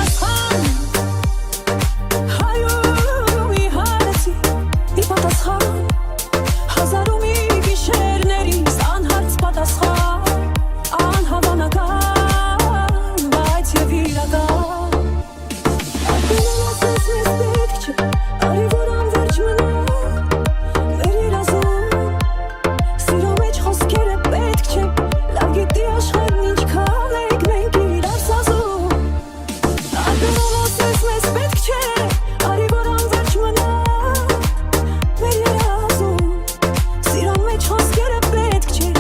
պատասխան հայրումի հարցի ի պատասխան հազարումի գիշերներից անհարց պատասխան անհավանական բայց եւ իրական Ակնելս ես մեզ պետք չէ արի որ անվերջ մնա մեր երազում սիրո մեջ խոսքերը պետք չէ լավ գիտի աշխարհն ինչքան ենք մենք իրար սազում Ակնելս ես մեզ պետք չէ արի որ անվերջ մնա մեր երազում սիրո մեջ խոսքերը պետք չէ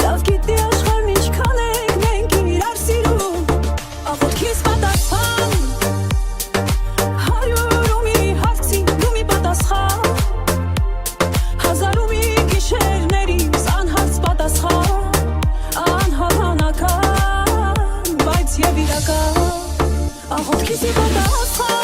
լավ գիտի աշխարհն ինչքան ենք մենք իրար սիրում աղոթքիս պատասխան հայրումի հարցի լումի պատասխան հազարումի գիշերներից անհարց պատասխան անհավանական բայց եւ իրական աղոթքիս պատասխան